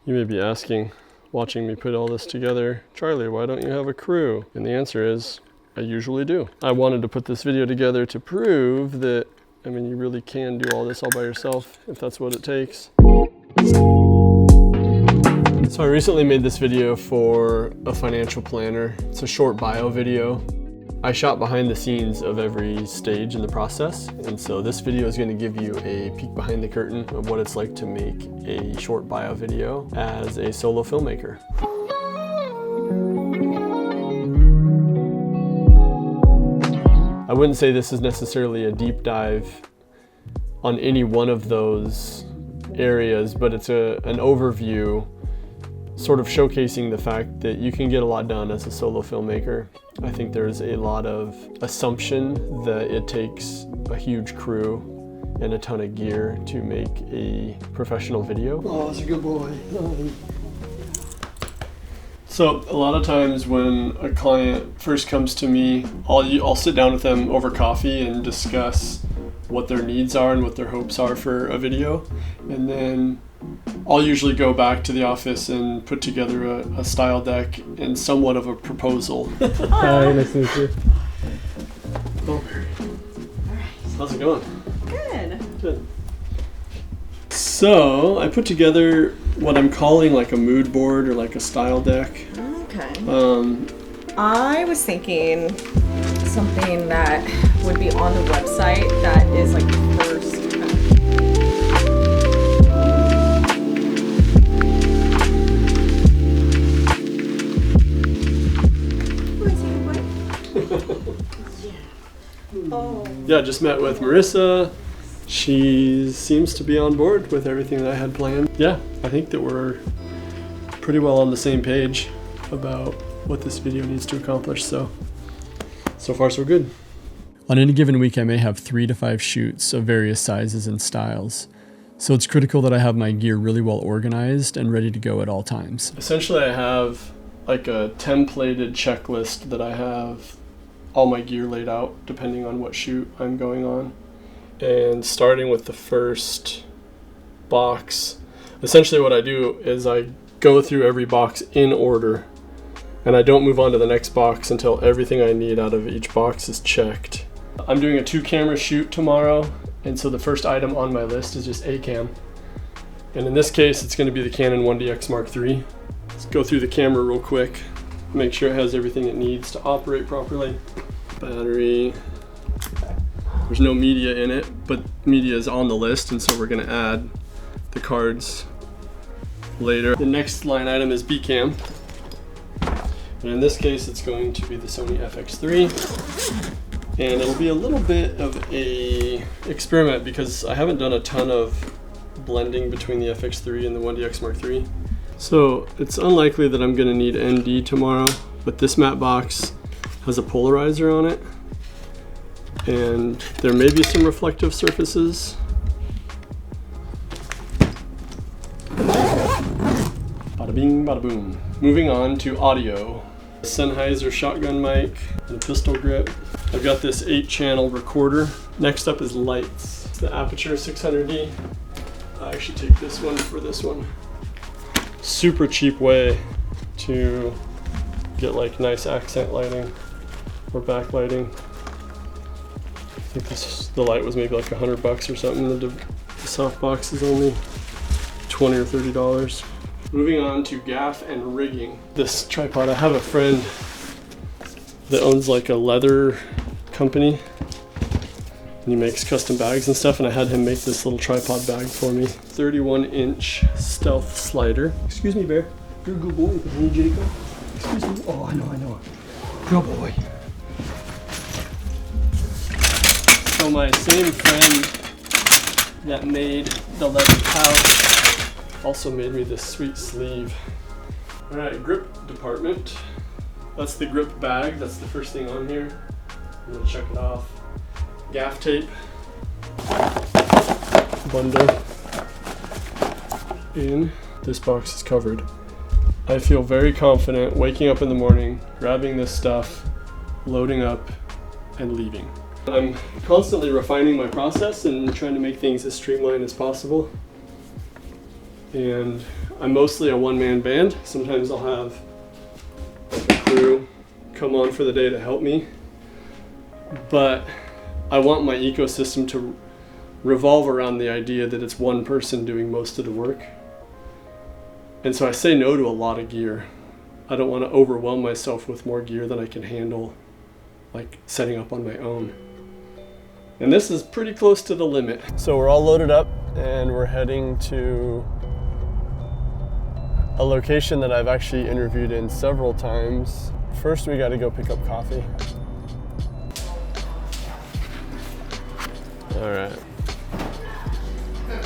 You may be asking, watching me put all this together, Charlie, why don't you have a crew? And the answer is, I usually do. I wanted to put this video together to prove that, I mean, you really can do all this all by yourself if that's what it takes. So I recently made this video for a financial planner. It's a short bio video. I shot behind the scenes of every stage in the process, and so this video is going to give you a peek behind the curtain of what it's like to make a short bio video as a solo filmmaker. I wouldn't say this is necessarily a deep dive on any one of those areas, but it's an overview sort of showcasing the fact that you can get a lot done as a solo filmmaker. I think there's a lot of assumption that it takes a huge crew and a ton of gear to make a professional video. Oh, that's a good boy. So a lot of times when a client first comes to me, I'll sit down with them over coffee and discuss what their needs are and what their hopes are for a video. And then I'll usually go back to the office and put together a style deck and somewhat of a proposal. Hi, nice to meet you. Oh. How's it going? Good. Good. So I put together what I'm calling like a mood board or like a style deck. Okay. I was thinking something that would be on the website that is like the first. Yeah, just met with Marissa. She seems to be on board with everything that I had planned. Yeah, I think that we're pretty well on the same page about what this video needs to accomplish, so far so good. On any given week, I may have 3 to 5 shoots of various sizes and styles. So it's critical that I have my gear really well organized and ready to go at all times. Essentially, I have like a templated checklist that I have all my gear laid out depending on what shoot I'm going on. And starting with the first box, essentially what I do is I go through every box in order, and I don't move on to the next box until everything I need out of each box is checked. I'm doing a 2-camera shoot tomorrow, and so the first item on my list is just a cam. And in this case, it's going to be the Canon 1DX Mark III. Let's go through the camera real quick, make sure it has everything it needs to operate properly. Battery. There's no media in it, but media is on the list, and so we're going to add the cards later. The next line item is B-cam. And in this case, it's going to be the Sony FX3. And it'll be a little bit of a experiment because I haven't done a ton of blending between the FX3 and the 1DX Mark III. So it's unlikely that I'm going to need ND tomorrow, but this matte box has a polarizer on it, and there may be some reflective surfaces. Bada bing, bada boom. Moving on to audio. Sennheiser shotgun mic and a pistol grip. I've got this 8-channel recorder. Next up is lights. It's the Aperture 600D. I actually take this one for this one. Super cheap way to get like nice accent lighting or backlighting. I think the light was maybe like $100 or something. The softbox is only $20 or $30. Moving on to gaff and rigging. This tripod, I have a friend that owns like a leather company, and he makes custom bags and stuff, and I had him make this little tripod bag for me. 31-inch stealth slider. Excuse me, Bear. You're a good boy. I need you to go. Excuse me. Oh, I know. Good boy. So my same friend that made the leather pouch also made me this sweet sleeve. All right, grip department. That's the grip bag. That's the first thing on here. I'm gonna check it off. Gaff tape. Bundle. In. This box is covered. I feel very confident waking up in the morning, grabbing this stuff, loading up, and leaving. I'm constantly refining my process and trying to make things as streamlined as possible. And I'm mostly a one-man band. Sometimes I'll have a crew come on for the day to help me. But I want my ecosystem to revolve around the idea that it's one person doing most of the work. And so I say no to a lot of gear. I don't want to overwhelm myself with more gear than I can handle, like setting up on my own. And this is pretty close to the limit. So we're all loaded up and we're heading to a location that I've actually interviewed in several times. First, we got to go pick up coffee. All right.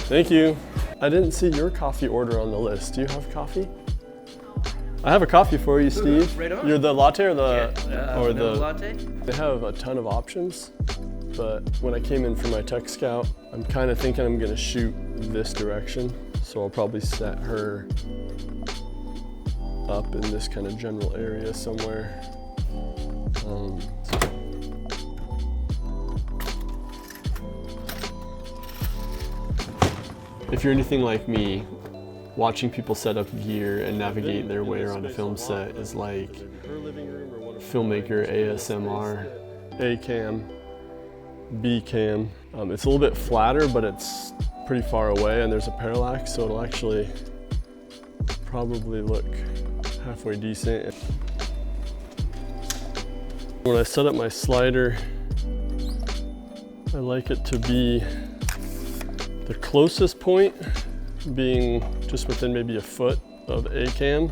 Thank you. I didn't see your coffee order on the list. Do you have coffee? I have a coffee for you, Steve. Right on. You're the latte or the latte? They have a ton of options, but when I came in for my tech scout, I'm kind of thinking I'm gonna shoot this direction. So I'll probably set her up in this kind of general area somewhere. If you're anything like me, watching people set up gear and navigate their way around a film set is like filmmaker ASMR, A cam, B cam. It's a little bit flatter, but it's pretty far away and there's a parallax, so it'll actually probably look halfway decent. When I set up my slider, I like it to be the closest point being just within maybe a foot of A cam,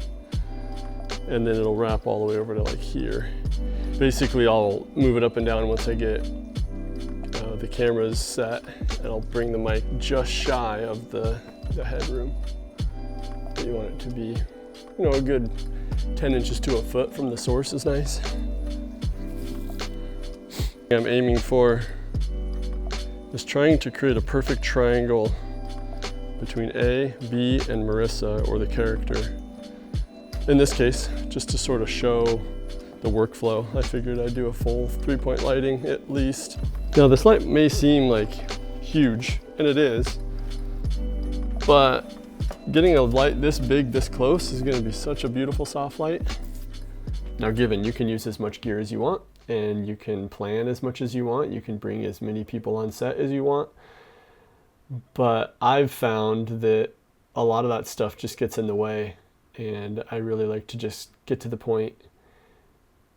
and then it'll wrap all the way over to like here. Basically, I'll move it up and down once I get the cameras set, and I'll bring the mic just shy of the headroom. But you want it to be, a good 10 inches to a foot from the source is nice. I'm aiming for is trying to create a perfect triangle between A, B, and Marissa, or the character. In this case, just to sort of show the workflow, I figured I'd do a full 3-point lighting at least. Now this light may seem like huge, and it is, but getting a light this big, this close is gonna be such a beautiful soft light. Now given, you can use as much gear as you want, and you can plan as much as you want, you can bring as many people on set as you want, but I've found that a lot of that stuff just gets in the way, and I really like to just get to the point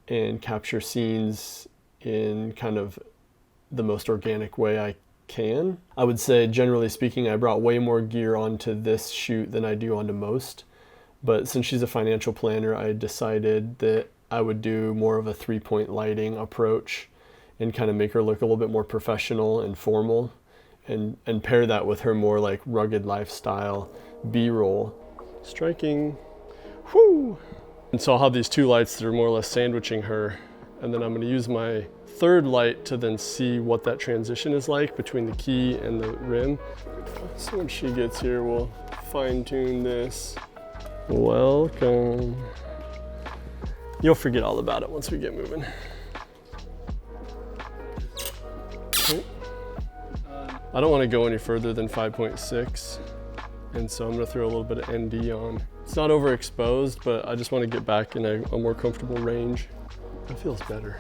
and capture scenes in kind of the most organic way I can. I would say, generally speaking, I brought way more gear onto this shoot than I do onto most, but since she's a financial planner, I decided that I would do more of a 3-point lighting approach and kind of make her look a little bit more professional and formal, and pair that with her more like rugged lifestyle B-roll. Striking, whoo! And so I'll have these 2 lights that are more or less sandwiching her, and then I'm gonna use my 3rd light to then see what that transition is like between the key and the rim. So when she gets here, we'll fine tune this. Welcome. You'll forget all about it once we get moving. Okay. I don't want to go any further than 5.6, and so I'm going to throw a little bit of ND on. It's not overexposed, but I just want to get back in a more comfortable range. It feels better,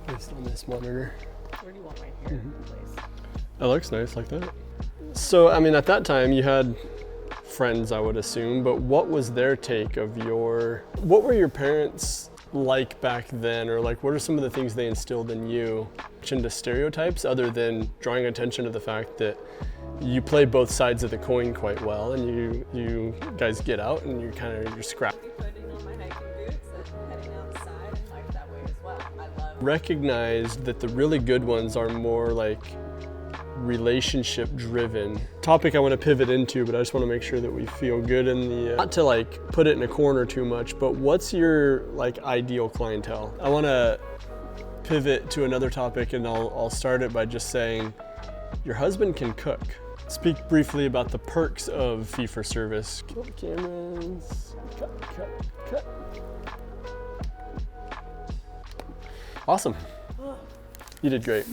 based on this monitor. Where do you want my hair placed? That looks nice like that. So, I mean, at that time you had friends, I would assume, but what was their take of what were your parents like back then, or like what are some of the things they instilled in you into stereotypes, other than drawing attention to the fact that you play both sides of the coin quite well, and you guys get out and you're scrap. Putting on my hiking boots and heading outside and life that way as well. I love Recognized that the really good ones are more like relationship driven. Topic I want to pivot into, but I just want to make sure that we feel good in the, not to like put it in a corner too much, but what's your like ideal clientele? I want to pivot to another topic, and I'll start it by just saying your husband can cook. Speak briefly about the perks of fee-for-service. Kill the cameras. Cut. Awesome. You did great.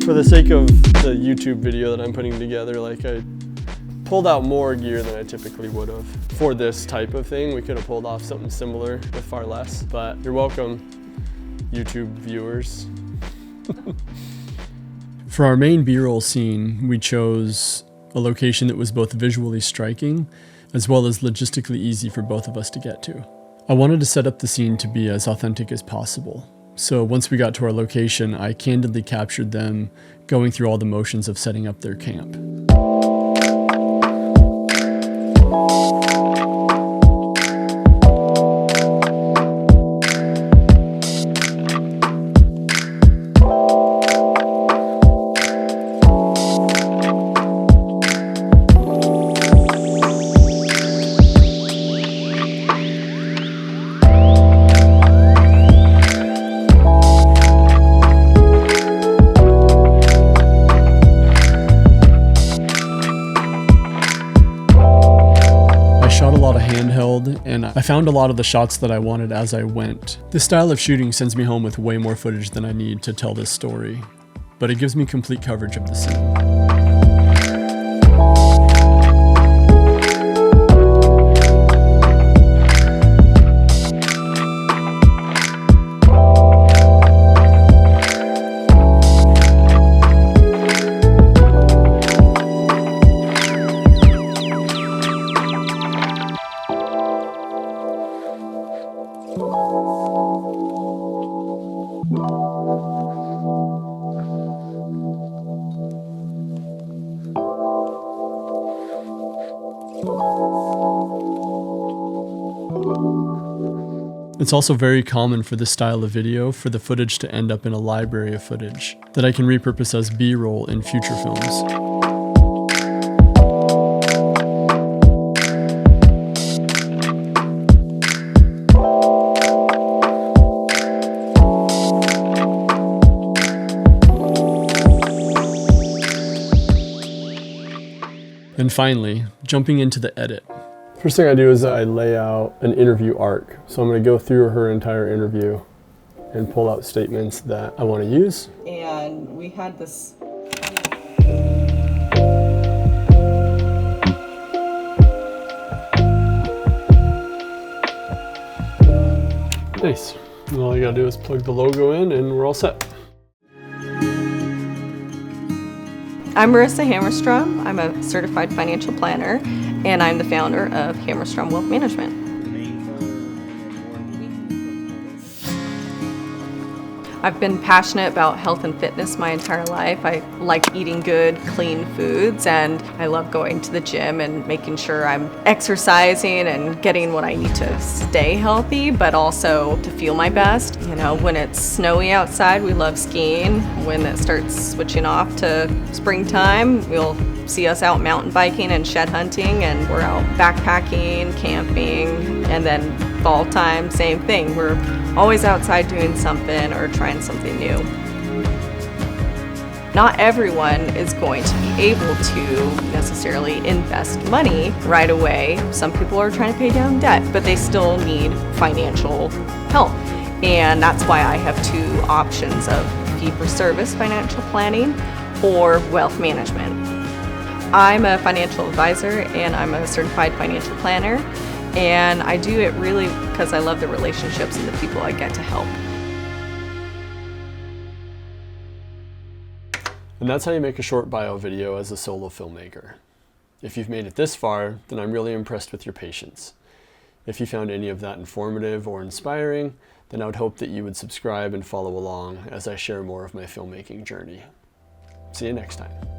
For the sake of the YouTube video that I'm putting together, like I pulled out more gear than I typically would have. For this type of thing, we could have pulled off something similar with far less, but you're welcome, YouTube viewers. For our main B-roll scene, we chose a location that was both visually striking as well as logistically easy for both of us to get to. I wanted to set up the scene to be as authentic as possible. So once we got to our location, I candidly captured them going through all the motions of setting up their camp. And I found a lot of the shots that I wanted as I went. This style of shooting sends me home with way more footage than I need to tell this story, but it gives me complete coverage of the scene. It's also very common for this style of video for the footage to end up in a library of footage that I can repurpose as B-roll in future films. And finally, jumping into the edit. First thing I do is I lay out an interview arc. So I'm going to go through her entire interview and pull out statements that I want to use. And we had this. Nice. And all you got to do is plug the logo in and we're all set. I'm Marissa Hammerstrom. I'm a certified financial planner, and I'm the founder of Hammerstrom Wealth Management. I've been passionate about health and fitness my entire life. I like eating good, clean foods, and I love going to the gym and making sure I'm exercising and getting what I need to stay healthy, but also to feel my best. You know, when it's snowy outside, we love skiing. When it starts switching off to springtime, you'll see us out mountain biking and shed hunting, and we're out backpacking, camping, and then fall time, same thing. We're always outside doing something or trying something new. Not everyone is going to be able to necessarily invest money right away. Some people are trying to pay down debt, but they still need financial help. And that's why I have two options of fee-for-service financial planning or wealth management. I'm a financial advisor and I'm a certified financial planner. And I do it really because I love the relationships and the people I get to help. And that's how you make a short bio video as a solo filmmaker. If you've made it this far, then I'm really impressed with your patience. If you found any of that informative or inspiring, then I would hope that you would subscribe and follow along as I share more of my filmmaking journey. See you next time.